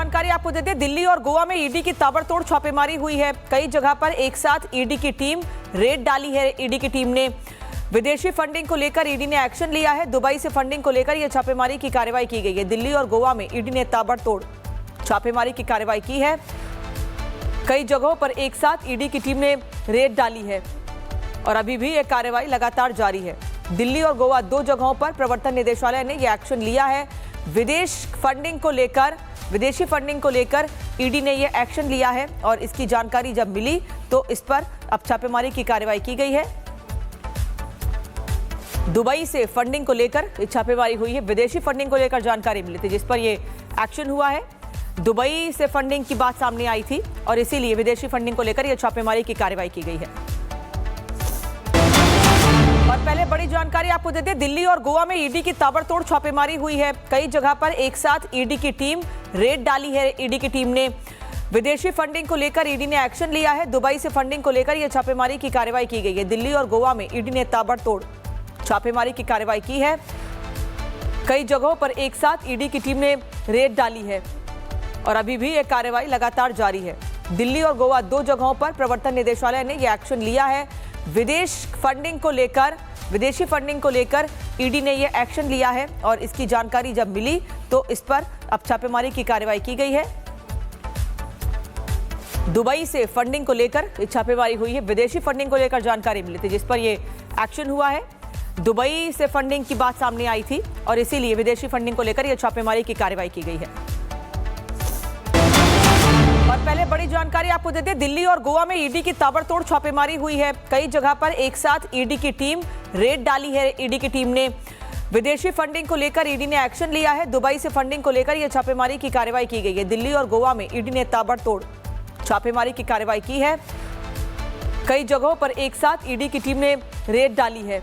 जानकारी आपको देते हैं, दिल्ली और गोवा में ईडी की ताबड़तोड़ छापेमारी हुई है। कई जगह पर एक साथ ईडी की टीम रेड डाली है। ईडी की टीम ने विदेशी फंडिंग को लेकर ईडी ने एक्शन लिया है। दुबई से फंडिंग को लेकर यह छापेमारी की कार्रवाई की गई है। दिल्ली और गोवा में ईडी ने ताबड़तोड़ छापेमारी की कार्रवाई की है। कई जगहों पर एक साथ ईडी की टीम ने रेड डाली है और अभी भी यह कार्रवाई लगातार जारी है। दिल्ली और गोवा दो जगहों पर प्रवर्तन निदेशालय ने यह एक्शन लिया है। विदेशी फंडिंग को लेकर ईडी ने यह एक्शन लिया है और इसकी जानकारी जब मिली तो इस पर अब छापेमारी की कार्रवाई की गई है। दुबई से फंडिंग को लेकर छापेमारी हुई है। विदेशी फंडिंग को लेकर जानकारी मिली थी जिस पर यह एक्शन हुआ है। दुबई से फंडिंग की बात सामने आई थी और इसीलिए विदेशी फंडिंग को लेकर यह छापेमारी की कार्रवाई की गई है। और पहले बड़ी जानकारी आपको देते हैं, दिल्ली और गोवा में ईडी की ताबड़तोड़ छापेमारी हुई है। कई जगह पर एक साथ ईडी की टीम रेड डाली है। ईडी की टीम ने विदेशी फंडिंग को लेकर ईडी ने एक्शन लिया है। दुबई से फंडिंग को लेकर यह छापेमारी की कार्रवाई की गई है। दिल्ली और गोवा में ईडी ने ताबड़तोड़ छापेमारी की कार्रवाई की है। कई जगहों पर एक साथ ईडी की टीम ने रेड डाली है और अभी भी यह कार्रवाई लगातार जारी है। दिल्ली और गोवा दो जगहों पर प्रवर्तन निदेशालय ने यह एक्शन लिया है। विदेशी फंडिंग को लेकर ईडी ने यह एक्शन लिया है और इसकी जानकारी जब मिली तो इस पर अब छापेमारी की कार्रवाई की गई है। दुबई से फंडिंग को लेकर छापेमारी हुई है। विदेशी फंडिंग को लेकर जानकारी मिली थी जिस पर यह एक्शन हुआ है। दुबई से फंडिंग की बात सामने आई थी और इसीलिए विदेशी फंडिंग को लेकर यह छापेमारी की कार्रवाई की गई है। और पहले बड़ी जानकारी आपको देते हैं, दिल्ली और गोवा में ईडी की ताबड़तोड़ छापेमारी हुई है। कई जगह पर एक साथ ईडी की टीम रेड डाली है। ईडी की टीम ने विदेशी फंडिंग को लेकर ईडी ने एक्शन लिया है। दुबई से फंडिंग को लेकर यह छापेमारी की कार्रवाई की गई है। दिल्ली और गोवा में ईडी ने ताबड़तोड़ छापेमारी की कार्रवाई की है। कई जगहों पर एक साथ ईडी की टीम ने रेड डाली है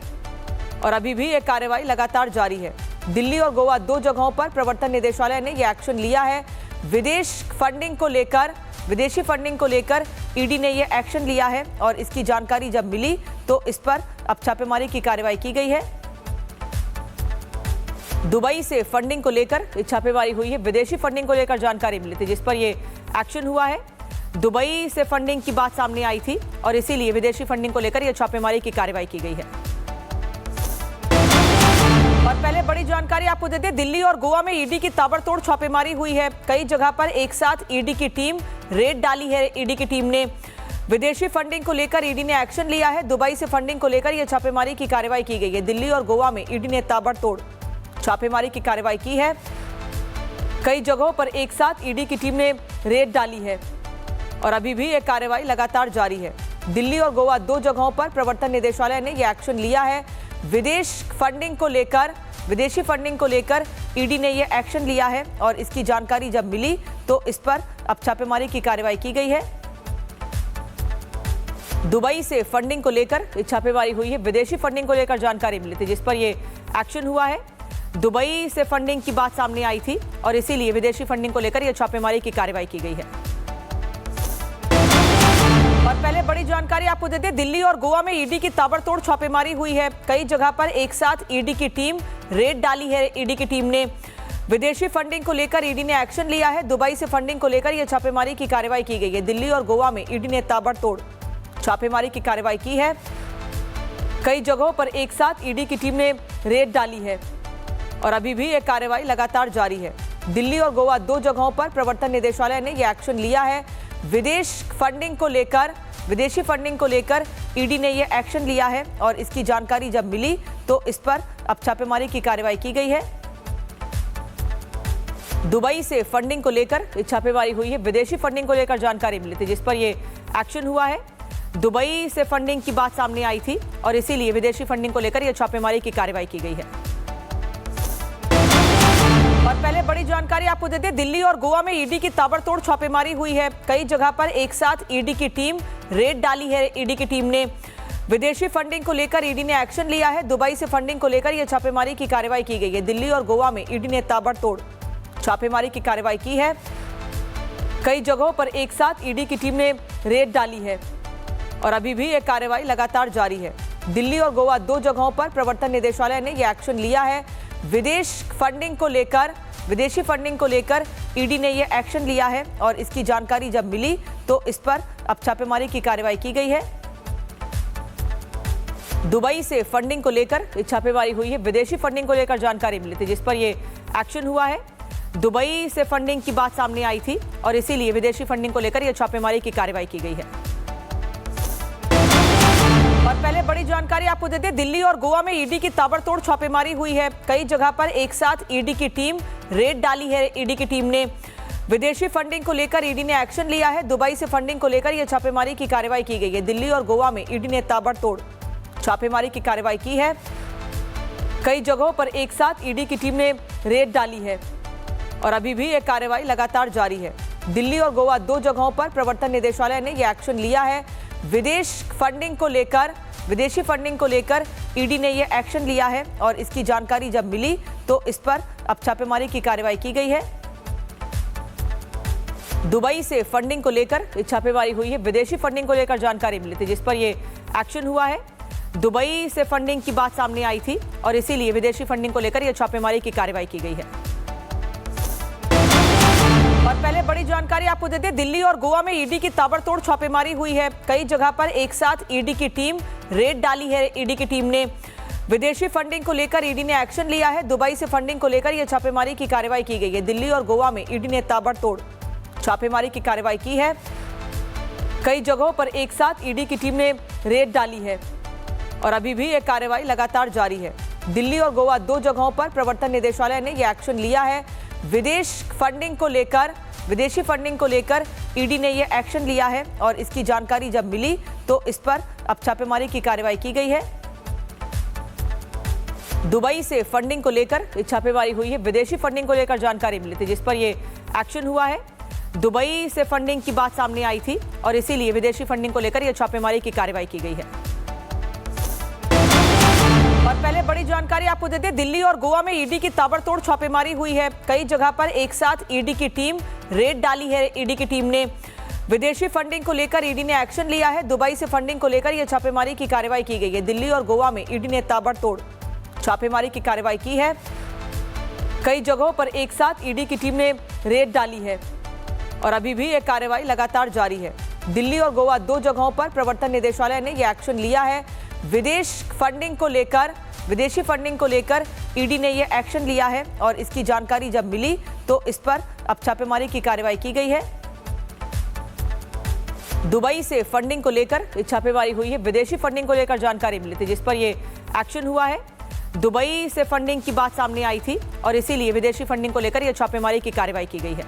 और अभी भी यह कार्रवाई लगातार जारी है। दिल्ली और गोवा दो जगहों पर प्रवर्तन निदेशालय ने यह एक्शन लिया है। विदेशी फंडिंग को लेकर ईडी ने यह एक्शन लिया है और इसकी जानकारी जब मिली तो इस पर अब छापेमारी की कार्रवाई की गई है। दुबई से फंडिंग को लेकर छापेमारी हुई है। विदेशी फंडिंग को लेकर जानकारी मिली थी जिस पर यह एक्शन हुआ है। दुबई से फंडिंग की बात सामने आई थी और इसीलिए विदेशी फंडिंग को लेकर यह छापेमारी की कार्रवाई की गई है। और पहले बड़ी जानकारी आपको देते हैं, दिल्ली और गोवा में ईडी की ताबड़तोड़ छापेमारी हुई है। कई जगह पर एक साथ ईडी की टीम रेड डाली है। ईडी की टीम ने विदेशी फंडिंग को लेकर ईडी ने एक्शन लिया है। दुबई से फंडिंग को लेकर यह छापेमारी की कार्रवाई की गई है। दिल्ली और गोवा में ईडी ने ताबड़तोड़ छापेमारी की कार्रवाई की है। कई जगहों पर एक साथ ईडी की टीम ने रेड डाली है और अभी भी यह कार्रवाई लगातार जारी है। दिल्ली और गोवा दो जगहों पर प्रवर्तन निदेशालय ने यह एक्शन लिया है। विदेशी फंडिंग को लेकर ईडी ने यह एक्शन लिया है और इसकी जानकारी जब मिली तो इस पर अब छापेमारी की कार्रवाई की गई है। दुबई से फंडिंग को लेकर छापेमारी हुई है। विदेशी फंडिंग को लेकर जानकारी मिली थी जिस पर यह एक्शन हुआ है। दुबई से फंडिंग की बात सामने आई थी और इसीलिए विदेशी फंडिंग को लेकर यह छापेमारी की कार्रवाई की गई है। और पहले बड़ी जानकारी आपको देते हैं, दिल्ली और गोवा में ईडी की ताबड़तोड़ छापेमारी हुई है। कई जगह पर एक साथ ईडी की टीम रेड डाली है। ईडी की टीम ने विदेशी फंडिंग को लेकर ईडी ने एक्शन लिया है। दुबई से फंडिंग को लेकर यह छापेमारी की कार्रवाई की गई है। दिल्ली और गोवा में ईडी ने ताबड़तोड़ छापेमारी की कार्रवाई की है। कई जगहों पर एक साथ ईडी की टीम ने रेड डाली है और अभी भी यह कार्रवाई लगातार जारी है। दिल्ली और गोवा दो जगहों पर प्रवर्तन निदेशालय ने यह एक्शन लिया है। विदेशी फंडिंग को लेकर ईडी ने यह एक्शन लिया है और इसकी जानकारी जब मिली तो इस पर अब छापेमारी की कार्रवाई की गई है। दुबई से फंडिंग को लेकर छापेमारी हुई है। विदेशी फंडिंग को लेकर जानकारी मिली थी जिस पर यह एक्शन हुआ है। दुबई से फंडिंग की बात सामने आई थी और इसीलिए विदेशी फंडिंग को लेकर यह छापेमारी की कार्रवाई की गई है। और पहले बड़ी जानकारी आपको देते हैं, दिल्ली और गोवा में ईडी की ताबड़तोड़ छापेमारी हुई है। कई जगह पर एक साथ ईडी की टीम रेड डाली है। ईडी की टीम ने विदेशी फंडिंग को लेकर ईडी ने एक्शन लिया है। दुबई से फंडिंग को लेकर यह छापेमारी की कार्रवाई की गई है। दिल्ली और गोवा में ईडी ने ताबड़तोड़ छापेमारी की कार्रवाई की है। कई जगहों पर एक साथ ईडी की टीम ने रेड डाली है और अभी भी यह कार्रवाई लगातार जारी है। दिल्ली और गोवा दो जगहों पर प्रवर्तन निदेशालय ने यह एक्शन लिया है। विदेशी फंडिंग विदेशी फंडिंग को लेकर ईडी ने यह एक्शन लिया है और इसकी जानकारी जब मिली तो इस पर अब छापेमारी की कार्रवाई की गई है। दुबई से फंडिंग को लेकर छापेमारी हुई है। विदेशी फंडिंग को लेकर जानकारी मिली थी जिस पर यह एक्शन हुआ है। दुबई से फंडिंग की बात सामने आई थी और इसीलिए विदेशी फंडिंग को लेकर यह छापेमारी की कार्रवाई की गई है। और पहले बड़ी जानकारी आपको देते हैं, दिल्ली और गोवा में ईडी की ताबड़तोड़ छापेमारी हुई है। कई जगह पर एक साथ ईडी की टीम रेड डाली है। ईडी की टीम ने विदेशी फंडिंग को लेकर ईडी ने एक्शन लिया है। दुबई से फंडिंग को लेकर यह छापेमारी की कार्रवाई की गई है। दिल्ली और गोवा में ईडी ने ताबड़तोड़ छापेमारी की कार्रवाई की है। कई जगहों पर एक साथ ईडी की टीम ने रेड डाली है और अभी भी यह कार्रवाई लगातार जारी है। दिल्ली और गोवा दो जगहों पर प्रवर्तन निदेशालय ने यह एक्शन लिया है। विदेशी फंडिंग को लेकर ईडी ने यह एक्शन लिया है और इसकी जानकारी जब मिली तो इस पर अब छापेमारी की कार्रवाई की गई है। दुबई से फंडिंग को लेकर छापेमारी हुई है। विदेशी फंडिंग को लेकर जानकारी मिली थी जिस पर यह एक्शन हुआ है। दुबई से फंडिंग की बात सामने आई थी और इसीलिए विदेशी फंडिंग को लेकर यह छापेमारी की कार्रवाई की गई है। और पहले बड़ी जानकारी आपको देते हैं, दिल्ली और गोवा में ईडी की ताबड़तोड़ छापेमारी हुई है। कई जगह पर एक साथ ईडी की टीम रेड डाली है। ईडी की टीम ने विदेशी फंडिंग को लेकर ईडी ने एक्शन लिया है। दुबई से फंडिंग को लेकर यह छापेमारी की कार्रवाई की गई है। दिल्ली और गोवा में ईडी ने ताबड़तोड़ छापेमारी की कार्रवाई की है। कई जगहों पर एक साथ ईडी की टीम ने रेड डाली है और अभी भी यह कार्रवाई लगातार जारी है। दिल्ली और गोवा दो जगहों पर प्रवर्तन निदेशालय ने यह एक्शन लिया है। विदेशी फंडिंग को लेकर ईडी ने यह एक्शन लिया है और इसकी जानकारी जब मिली तो इस पर अब छापेमारी की कार्रवाई की गई है। दुबई से फंडिंग को लेकर छापेमारी हुई है। विदेशी फंडिंग को लेकर जानकारी मिली थी जिस पर यह एक्शन हुआ है। दुबई से फंडिंग की बात सामने आई थी और इसीलिए विदेशी फंडिंग को लेकर यह छापेमारी की कार्रवाई की गई है। और पहले बड़ी जानकारी आपको देते हैं, दिल्ली और गोवा में ईडी की ताबड़तोड़ छापेमारी हुई है। कई जगह पर एक साथ ईडी की टीम रेड डाली है। ईडी की टीम ने विदेशी फंडिंग को लेकर ईडी ने एक्शन लिया है। दुबई से फंडिंग को लेकर यह छापेमारी की कार्रवाई की गई है। दिल्ली और गोवा में ईडी ने ताबड़तोड़ छापेमारी की कार्रवाई की है। कई जगहों पर एक साथ ईडी की टीम ने रेड डाली है और अभी भी यह कार्रवाई लगातार जारी है। दिल्ली और गोवा दो जगहों पर प्रवर्तन निदेशालय ने यह एक्शन लिया है। विदेशी फंडिंग को लेकर ईडी ने यह एक्शन लिया है और इसकी जानकारी जब मिली तो इस पर अब छापेमारी की कार्रवाई की गई है। दुबई से फंडिंग को लेकर छापेमारी हुई है। विदेशी फंडिंग को लेकर जानकारी मिली थी जिस पर यह एक्शन हुआ है। दुबई से फंडिंग की बात सामने आई थी और इसीलिए विदेशी फंडिंग को लेकर यह छापेमारी की कार्रवाई की गई है।